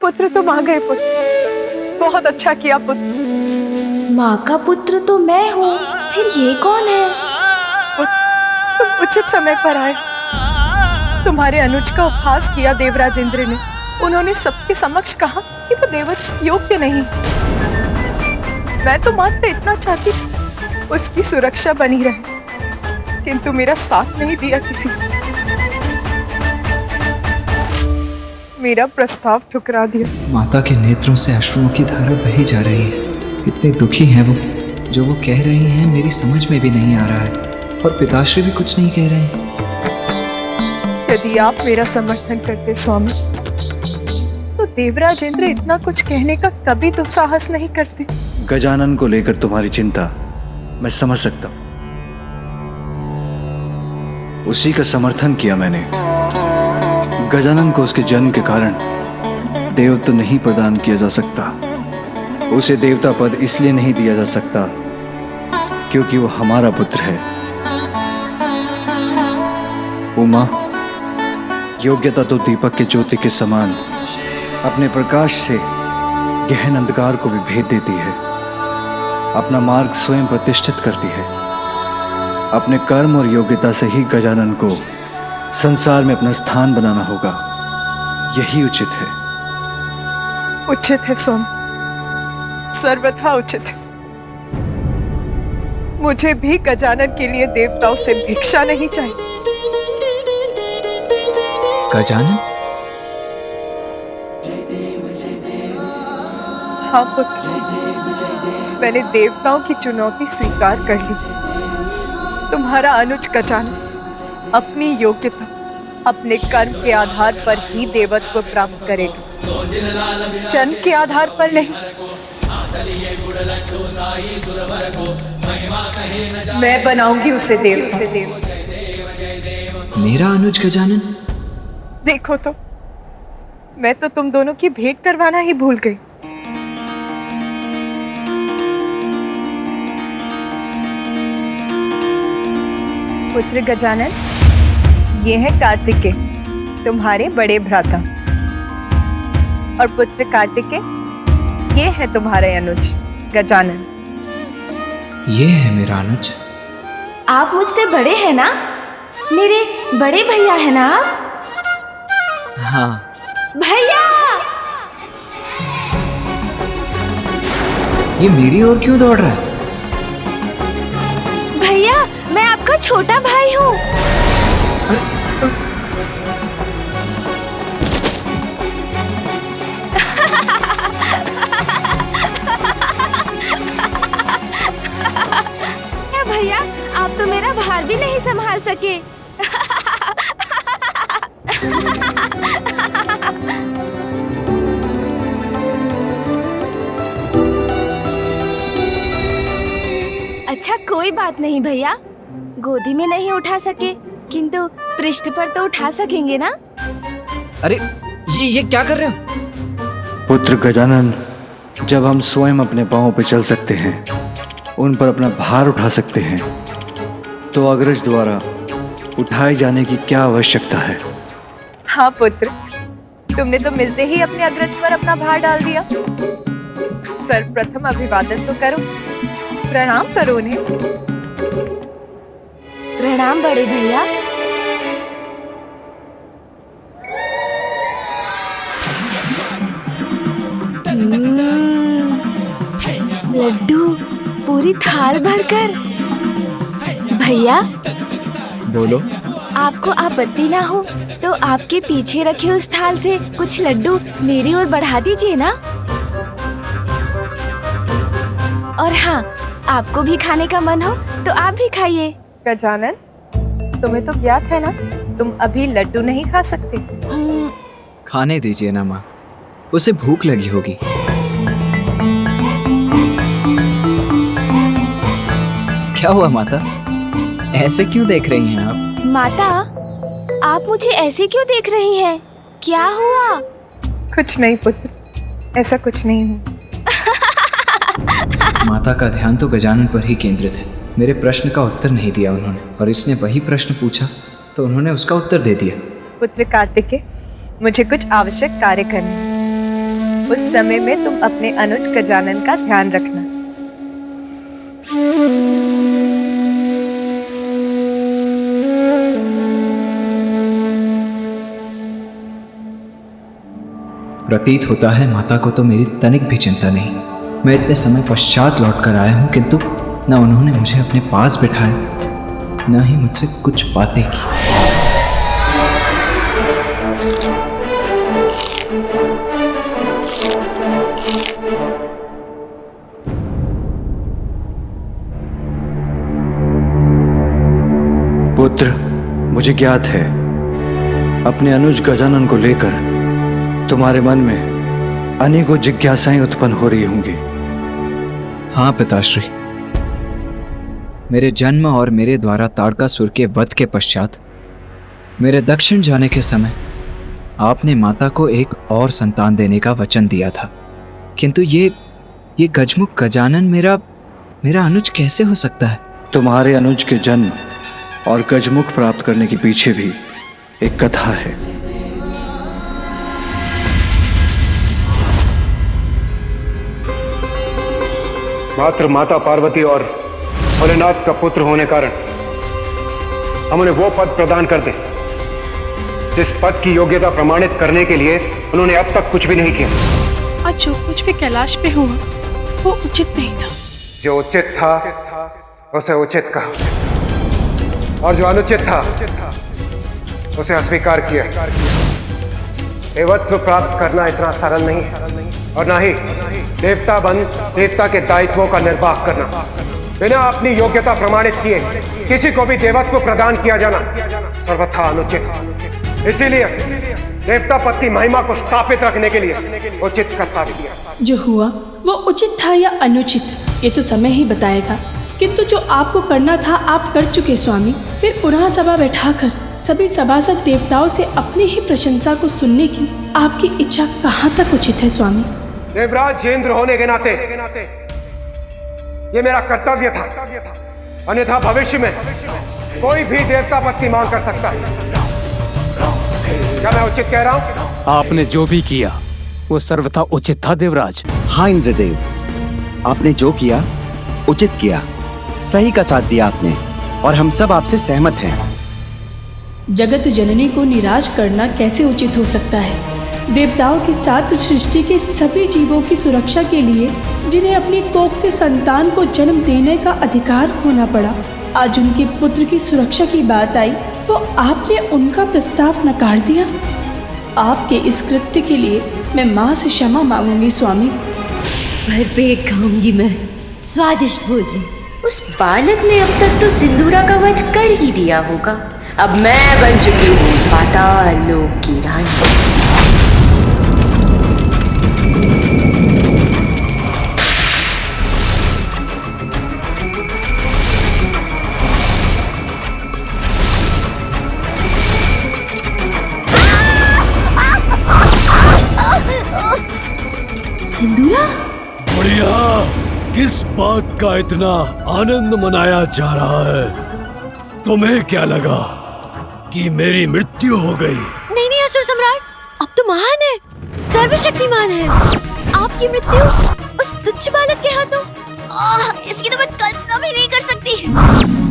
पुत्र तुम आ गए पुत्र, बहुत अच्छा किया पुत्र। माँ का पुत्र तो मैं हूँ, फिर ये कौन है? पुत्र तुम उचित समय पर आए। तुम्हारे अनुज का उपहास किया देवराज इंद्र ने। उन्होंने सबके समक्ष कहा कि वो देवत्व योग्य नहीं। मैं तो मात्र इतना चाहती थी उसकी सुरक्षा बनी रहे, किंतु मेरा साथ नहीं दिया किसी। मेरा प्रस्ताव ठुकरा दिया। माता के नेत्रों से अश्रुओं की धारा बही जा रही है। इतने दुखी हैं वो, जो वो कह रही हैं मेरी समझ में भी नहीं आ रहा है, और पिताश्री भी कुछ नहीं कह रहे हैं। यदि आप मेरा समर्थन करते स्वामी, तो देवराज इंद्र इतना कुछ कहने का कभी तो साहस नहीं करते। गजानन को लेकर तुम्हारी चिंता मैं समझ सकता हूं। उसी का समर्थन किया मैंने। गजानन को उसके जन्म के कारण देवत्व नहीं प्रदान किया जा सकता। उसे देवता पद इसलिए नहीं दिया जा सकता क्योंकि वो हमारा पुत्र है। उमा, योग्यता तो दीपक के ज्योति के समान अपने प्रकाश से गहन अंधकार को भी भेद देती है। अपना मार्ग स्वयं प्रतिष्ठित करती है। अपने कर्म और योग्यता से ही गजानन को संसार में अपना स्थान बनाना होगा। यही उचित है। उचित है स्वामी, सर्वथा उचित है। मुझे भी गजानन के लिए देवताओं से भिक्षा नहीं चाहिए। गजानन? हाँ पुत्र, मैंने देवताओं की चुनौती स्वीकार कर ली। तुम्हारा अनुज गजानन अपनी योग्यता, अपने कर्म के आधार पर ही देवत्व प्राप्त करेगा, जन्म के आधार पर नहीं। मैं बनाऊंगी उसे देव। मेरा अनुज गजानन? देखो तो, मैं तो तुम दोनों की भेंट करवाना ही भूल गई। पुत्र गजानन, ये है कार्तिकेय, तुम्हारे बड़े भ्राता, और पुत्र कार्तिकेय ये है तुम्हारे अनुज गजानन। ये है मेरा अनुज। आप मुझसे बड़े हैं ना? मेरे बड़े भैया है ना आप? हाँ। भैया! ये मेरी ओर क्यों दौड़ रहा है? भैया, मैं आपका छोटा भाई हूँ। भैया, आप तो मेरा भार भी नहीं संभाल सके। अच्छा, कोई बात नहीं भैया, गोदी में नहीं उठा सके, किंतु पृष्ठ पर तो उठा सकेंगे ना? अरे ये क्या कर रहे हो? पुत्र गजानन, जब हम स्वयं अपने पांवों पर चल सकते हैं, उन पर अपना भार उठा सकते हैं, तो अग्रज द्वारा उठाए जाने की क्या आवश्यकता है? हाँ पुत्र, तुमने तो मिलते ही अपने अग्रज पर अपना भार डाल दिया। सर्वप्रथम अभिवादन तो करो, प्रणाम करो उन्हें। प्रणाम बड़े भैया। लड्डू पूरी थाल भरकर। भैया, बोलो। आपको आपत्ति ना हो तो आपके पीछे रखे उस थाल से कुछ लड्डू मेरी ओर बढ़ा दीजिए ना। और हाँ, आपको भी खाने का मन हो तो आप भी खाइए। गजानन, तुम्हें तो ज्ञात है ना, तुम अभी लड्डू नहीं खा सकते। खाने दीजिए ना माँ, उसे भूख लगी होगी। क्या हुआ माता, ऐसे क्यों देख रही हैं आप? माता, आप मुझे ऐसे क्यों देख रही हैं? क्या हुआ? कुछ नहीं पुत्र, ऐसा कुछ नहीं हुआ। माता का ध्यान तो गजानन पर ही केंद्रित है। मेरे प्रश्न का उत्तर नहीं दिया उन्होंने, और इसने वही प्रश्न पूछा तो उन्होंने उसका उत्तर दे दिया। पुत्र कार्तिकेय, मुझे कुछ आवश्यक कार्य करने हैं। उस समय में तुम अपने अनुज गजानन का ध्यान रखना। प्रतीत होता है माता को तो मेरी तनिक भी चिंता नहीं। मैं इतने समय पश्चात लौट कर आया हूँ, किंतु न उन्होंने मुझे अपने पास बिठाया, न ही मुझसे कुछ बातें की। पुत्र, मुझे ज्ञात है अपने अनुज गजानन को लेकर तुम्हारे मन में अनेकों जिज्ञासाएं उत्पन्न हो रही होंगी। हाँ पिताश्री, मेरे जन्म और मेरे द्वारा ताड़कासुर के वध के पश्चात मेरे दक्षिण जाने के समय आपने माता को एक और संतान देने का वचन दिया था, किंतु ये गजमुख गजानन मेरा अनुज कैसे हो सकता है? तुम्हारे अनुज के जन्म और गजमुख प्राप्त करने के पीछे भी एक कथा है। मात्र माता पार्वती और भोलेनाथ का पुत्र होने कारण हम उन्हें वो पद प्रदान कर दें जिस पद की योग्यता प्रमाणित करने के लिए उन्होंने अब तक कुछ भी नहीं किया। आज जो कुछ भी कैलाश पे हुआ वो उचित नहीं था। जो उचित था उसे उचित कहा और जो अनुचित था उसे अस्वीकार किया। देवत्व प्राप्त करना इतना सरल नहीं है और ना ही देवता बन देवता के दायित्वों का निर्वाह करना। बिना अपनी योग्यता प्रमाणित किए किसी को भी देवत्व प्रदान किया जाना सर्वथा अनुचित। इसीलिए देवता पद की महिमा को स्थापित रखने के लिए उचित का साबित किया। जो हुआ वो उचित था या अनुचित ये तो समय ही बताएगा, किंतु जो आपको करना था आप कर चुके स्वामी। फिर पुनः सभा बैठाकर सभी सभासद देवताओं से अपनी ही प्रशंसा को सुनने की आपकी इच्छा कहाँ तक उचित है स्वामी? देवराज इंद्र होने के नाते ये मेरा कर्तव्य था, अन्यथा भविष्य में कोई भी देवता पद की मांग कर सकता है। क्या मैं उचित कह रहा हूँ? आपने जो भी किया वो सर्वथा उचित था देवराज। हाँ इंद्रदेव, आपने जो किया उचित किया, सही का साथ दिया आपने और हम सब आपसे सहमत हैं। जगत जननी को निराश करना कैसे उचित हो सकता है? देवताओं के साथ सृष्टि के सभी जीवों की सुरक्षा के लिए जिन्हें अपनी कोख से संतान को जन्म देने का अधिकार खोना पड़ा, आज उनके पुत्र की सुरक्षा की बात आई तो आपने उनका प्रस्ताव नकार दिया। आपके इस कृत्य के लिए मैं माँ से क्षमा मांगूंगी स्वामी। भरपेट खाऊंगी मैं स्वादिष्ट भोजन। उस बालक ने अब तक तो सिंदूरा का वध कर ही दिया होगा। अब मैं बन चुकी हूँ पाताल लोक की रानी। सिंदूरा, बढ़िया। किस बात का इतना आनंद मनाया जा रहा है? तुम्हें क्या लगा कि मेरी मृत्यु हो गई? नहीं नहीं असुर सम्राट, अब तो महान है, सर्वशक्तिमान है। आपकी मृत्यु उस तुच्छ बालक के हाथों, इसकी तो मैं कल्पना भी नहीं कर सकती।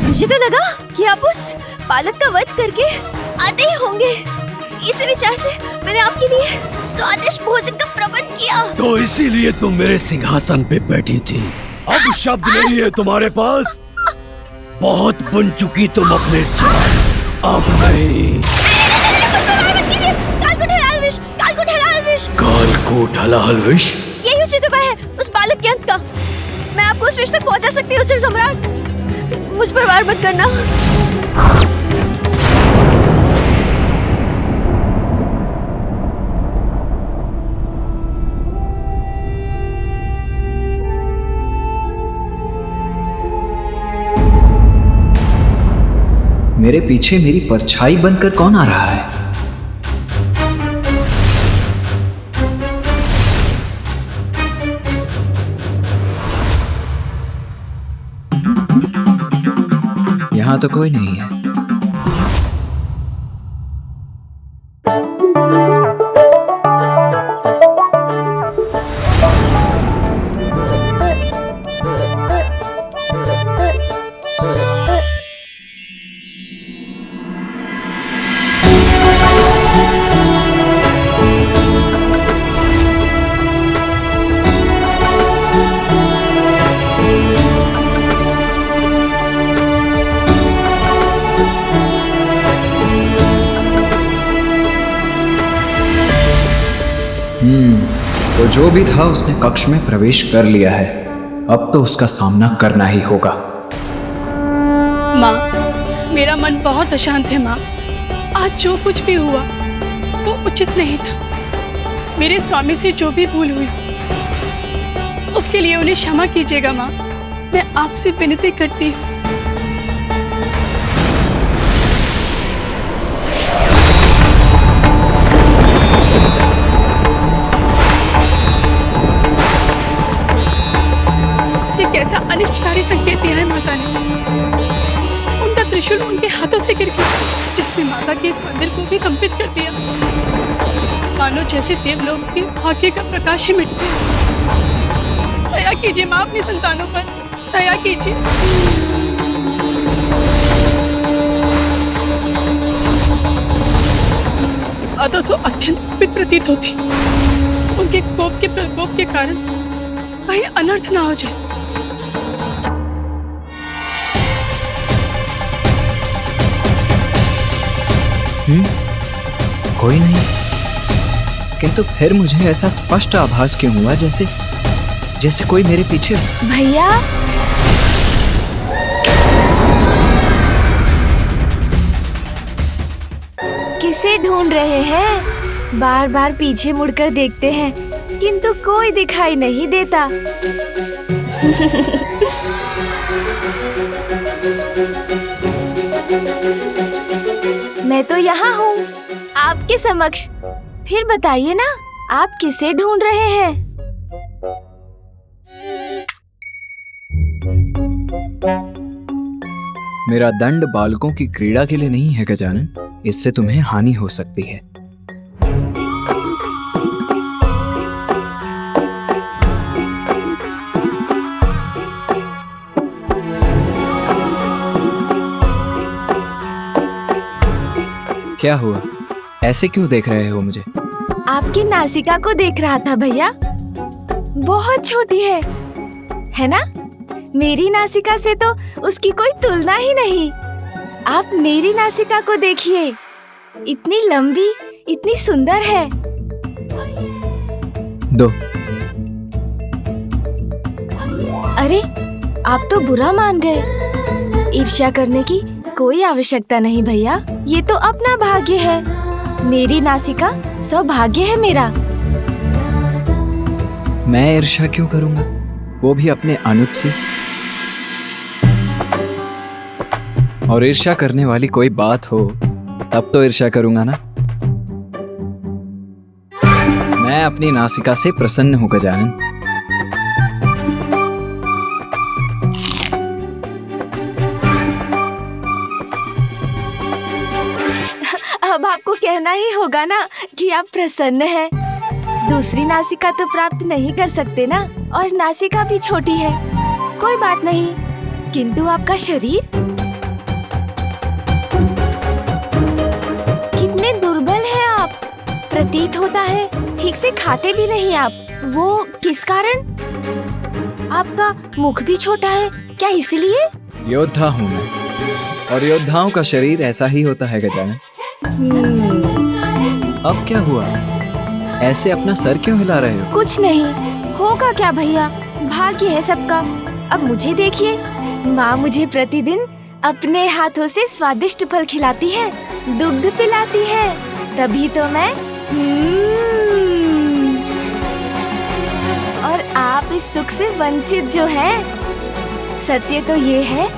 मुझे तो लगा कि आप उस बालक का वध करके आते ही होंगे। इसी विचार से मैंने आपके लिए स्वादिष्ट भोजन का प्रबंध किया। तो इसीलिए तुम मेरे सिंहासन पे बैठी थी। अब शब्द नहीं है तुम्हारे पास? बहुत बन चुकी तुम अपने जान, अब नहीं। कालकूट हलाहल विष, यही उचित उपाय है उस बालक के अंत का। मैं आपको उस विष तक पहुंचा सकती हूँ। सिर सम्राट, मुझ पर वार मत करना। मेरे पीछे मेरी परछाई बनकर कौन आ रहा है? यहाँ तो कोई नहीं है। तो जो भी था उसने कक्ष में प्रवेश कर लिया है। अब तो उसका सामना करना ही होगा। माँ, मेरा मन बहुत अशांत है माँ। आज जो कुछ भी हुआ वो उचित नहीं था। मेरे स्वामी से जो भी भूल हुई उसके लिए उन्हें क्षमा कीजिएगा माँ। मैं आपसे विनती करती हूँ। ये कैसा अनिष्टकारी संकेत दिया है माता ने। उनका त्रिशूल उनके हाथों से गिर गया, जिसने माता के इस मंदिर को भी कंपित कर दिया। मानो जैसे देवलोक के भाग्य का प्रकाश ही मिट गया। दया कीजिए माँ अपनी संतानों पर, दया कीजिए। अदा तो अत्यंत कुपित प्रतीत होती। उनके कोप के प्रकोप के कारण कहीं अनर्थ ना हो जाए। कोई नहीं, किंतु फिर मुझे ऐसा स्पष्ट आभास क्यों हुआ जैसे कोई मेरे पीछे। भैया, किसे ढूंढ रहे हैं? बार बार पीछे मुड़कर देखते हैं किंतु कोई दिखाई नहीं देता। मैं तो यहाँ हूँ आपके समक्ष। फिर बताइए ना, आप किसे ढूंढ रहे हैं? मेरा दंड बालकों की क्रीड़ा के लिए नहीं है गजानन, इससे तुम्हें हानि हो सकती है। क्या हुआ? ऐसे क्यों देख रहे हो मुझे? आपकी नासिका को देख रहा था भैया। बहुत छोटी है ना? मेरी नासिका से तो उसकी कोई तुलना ही नहीं। आप मेरी नासिका को देखिए, इतनी लंबी, इतनी सुंदर है। दो। अरे, आप तो बुरा मान गए। ईर्ष्या करने की कोई आवश्यकता नहीं भैया, ये तो अपना भाग्य है। मेरी नासिका सौभाग्य है मेरा। मैं ईर्ष्या क्यों करूंगा, वो भी अपने अनुज से। और ईर्ष्या करने वाली कोई बात हो तब तो ईर्ष्या करूंगा ना। मैं अपनी नासिका से प्रसन्न हूं गजानन। अब आपको कहना ही होगा ना कि आप प्रसन्न हैं। दूसरी नासिका तो प्राप्त नहीं कर सकते ना, और नासिका भी छोटी है। कोई बात नहीं, किंतु आपका शरीर कितने दुर्बल हैं आप। प्रतीत होता है ठीक से खाते भी नहीं आप। वो किस कारण? आपका मुख भी छोटा है क्या, इसलिए? योद्धा हूं मैं, और योद्धाओं का शरीर ऐसा ही होता है गजानन। अब क्या हुआ? ऐसे अपना सर क्यों हिला रहे हो? कुछ नहीं होगा क्या भैया, भाग्य है सबका। अब मुझे देखिए, माँ मुझे प्रतिदिन अपने हाथों से स्वादिष्ट फल खिलाती है, दुग्ध पिलाती है, तभी तो मैं और आप इस सुख से वंचित जो है। सत्य तो ये है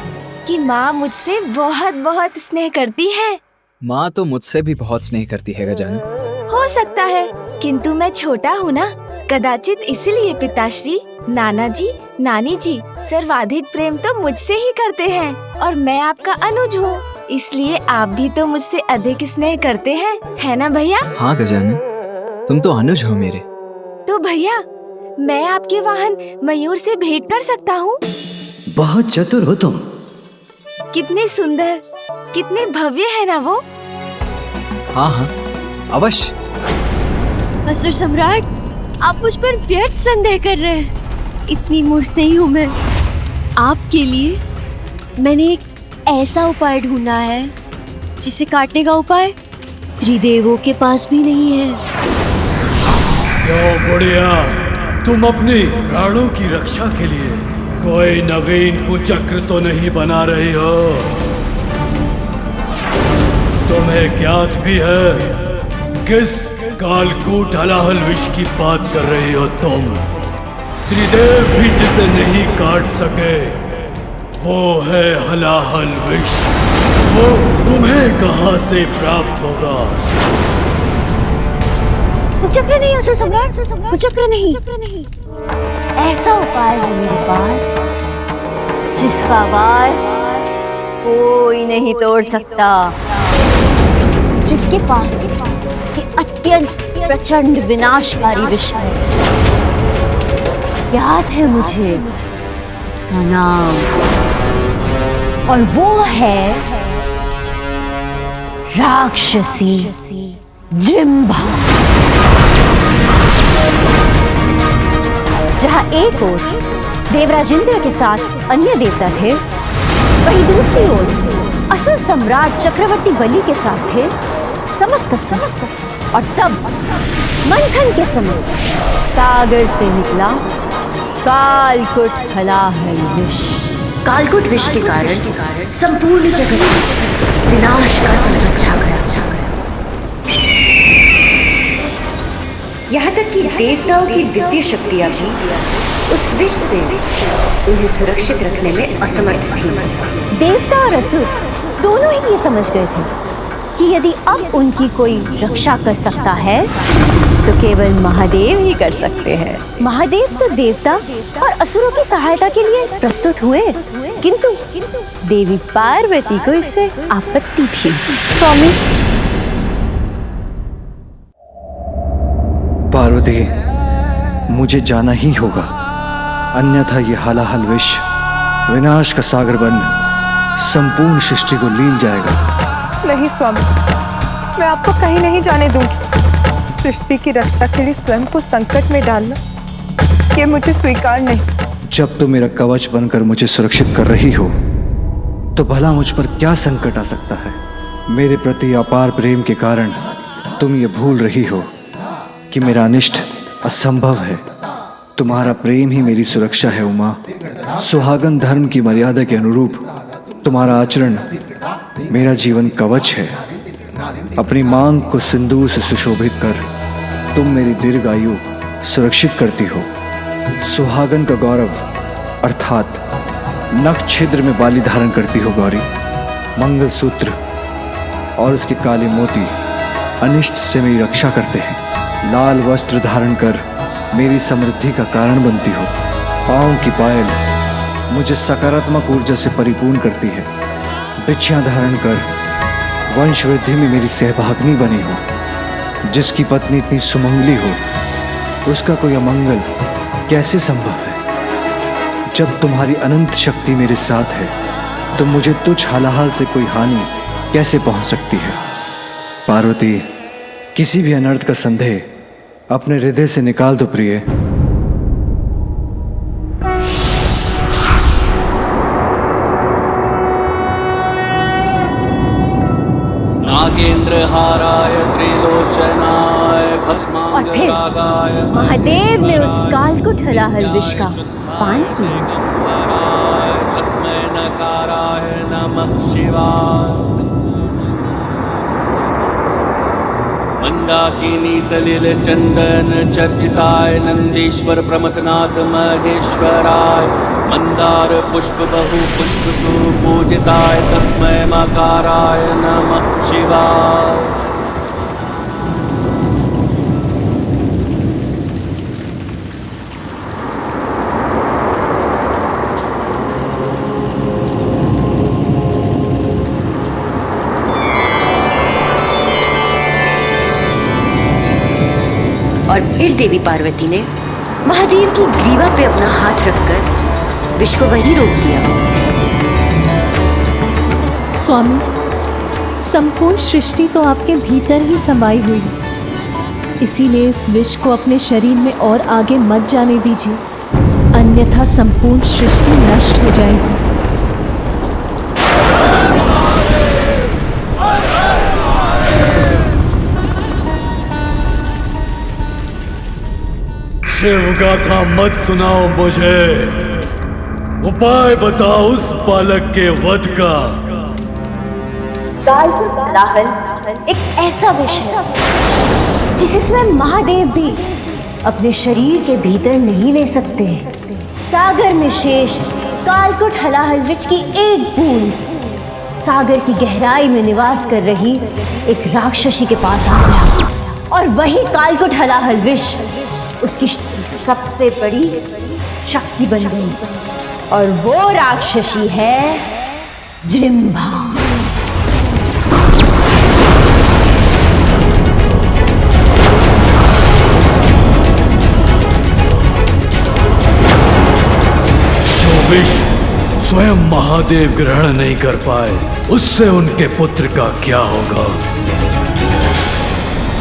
कि माँ मुझसे बहुत बहुत स्नेह करती है। माँ तो मुझसे भी बहुत स्नेह करती है गजानन। हो सकता है, किंतु मैं छोटा हूँ ना, कदाचित इसलिए पिताश्री, नाना जी, नानी जी सर्वाधिक प्रेम तो मुझसे ही करते हैं। और मैं आपका अनुज हूँ, इसलिए आप भी तो मुझसे अधिक स्नेह करते हैं, है ना भैया? हाँ गजानन, तुम तो अनुज हो मेरे। तो भैया, मैं आपके वाहन मयूर से भेंट कर सकता हूँ? बहुत चतुर हो तुम। कितने सुंदर, कितने भव्य है ना वो। हाँ हाँ, अवश्य। असुर सम्राट, आप मुझ पर व्यर्थ संदेह कर रहे हैं। इतनी मूर्ख नहीं हूँ मैं। आपके लिए मैंने एक ऐसा उपाय ढूंढा है जिसे काटने का उपाय त्रिदेवों के पास भी नहीं है। क्यों बुढ़िया, तुम अपनी प्राणों की रक्षा के लिए कोई नवीन कुचक्र तो नहीं बना रही हो? तुम्हें ज्ञात भी है किस कालकूट हलाहल विष की बात कर रही हो तुम? त्रिदेव भी जिसे नहीं काट सके वो है हलाहल विष। वो तुम्हें कहां से प्राप्त होगा? कुचक्र नहीं असुर सम्राट, कुचक्र नहीं। ऐसा उपाय है मेरे पास जिसका वार कोई नहीं तोड़ सकता, जिसके पास ये अत्यंत प्रचंड विनाशकारी विष है। याद है मुझे उसका नाम, और वो है राक्षसी जिम्भा। जहां एक ओर देवराज इंद्र के साथ अन्य देवता थे, वहीं दूसरी ओर असुर सम्राट चक्रवर्ती बलि के साथ थे समस्त असुर। और तब मंथन के समय सागर से निकला कालकूट हलाहल विष। कालकूट विष के कारण संपूर्ण जगत में विनाश का संकट छा गया। यहाँ तक कि देवताओं की दिव्य शक्तियां भी उस विष से उन्हें सुरक्षित रखने में असमर्थ थी। देवता और असुर दोनों ही ये समझ गए थे कि यदि अब उनकी कोई रक्षा कर सकता है तो केवल महादेव ही कर सकते हैं। महादेव तो देवता और असुरों की सहायता के लिए प्रस्तुत हुए, किंतु देवी पार्वती को इससे आपत्ति थी। स्वामी पार्वती, मुझे जाना ही होगा, अन्यथा ये हलाहल विष विनाश का सागर बन संपूर्ण सृष्टि को लील जाएगा। नहीं स्वामी, मैं आपको कहीं नहीं जाने दूंगी। सृष्टि की रक्षा के लिए स्वयं को संकट में डालना ये मुझे स्वीकार नहीं। जब तुम मेरा कवच बनकर मुझे सुरक्षित कर रही हो तो भला मुझ पर क्या संकट आ सकता है? मेरे प्रति अपार प्रेम के कारण तुम ये भूल रही हो कि मेरा अनिष्ट असंभव है। तुम्हारा प्रेम ही मेरी सुरक्षा है उमा। सुहागन धर्म की मर्यादा के अनुरूप तुम्हारा आचरण मेरा जीवन कवच है। अपनी मांग को सिंदूर से सुशोभित कर तुम मेरी दीर्घ आयु सुरक्षित करती हो। सुहागन का गौरव अर्थात नख छिद्र में बाली धारण करती हो गौरी। मंगलसूत्र और उसके काले मोती अनिष्ट से मेरी रक्षा करते हैं। लाल वस्त्र धारण कर मेरी समृद्धि का कारण बनती हो। पाँव की पायल मुझे सकारात्मक ऊर्जा से परिपूर्ण करती है। बिछियाँ धारण कर वंश वृद्धि में मेरी सहभागिनी बनी हो। जिसकी पत्नी इतनी सुमंगली हो उसका कोई अमंगल कैसे संभव है? जब तुम्हारी अनंत शक्ति मेरे साथ है तो मुझे तुझ हलाहल से कोई हानि कैसे पहुंच सकती है? पार्वती, किसी भी अनर्थ का संदेह अपने हृदय से निकाल दो प्रिय। नागेंद्र हाराय त्रिलोचनाय भस्मांगरागाय महादेव ने उस कालकूट हलाहल विष का पान किया। तस्मै नकाराय नमः शिवाय। मंदाकिनी सलिल चंदन चर्चिताय नंदीश्वर प्रमथनाथ महेश्वराय। मंदार पुष्प बहु पुष्प सुपूजिताय तस्मै मकाराय नमः शिवाय। और फिर देवी पार्वती ने महादेव की ग्रीवा पे अपना हाथ रखकर विष को वहीं रोक दिया। स्वामी, संपूर्ण सृष्टि तो आपके भीतर ही समाई हुई है, इसीलिए इस विष को अपने शरीर में और आगे मत जाने दीजिए, अन्यथा संपूर्ण सृष्टि नष्ट हो जाएगी। शिव गाथा मत सुनाओ मुझे, उपाय बताओ उस बालक के वध का। कालकूट हलाहल एक ऐसा विष है जिसमें महादेव भी अपने शरीर के भीतर नहीं ले सकते। सागर में शेष कालकूट हलाहल विष की एक बूंद सागर की गहराई में निवास कर रही एक राक्षसी के पास आ गया और वही कालकूट हलाहल विष उसकी सबसे बड़ी शक्ति बन गई और वो राक्षसी है जृंभा। विष स्वयं महादेव ग्रहण नहीं कर पाए, उससे उनके पुत्र का क्या होगा?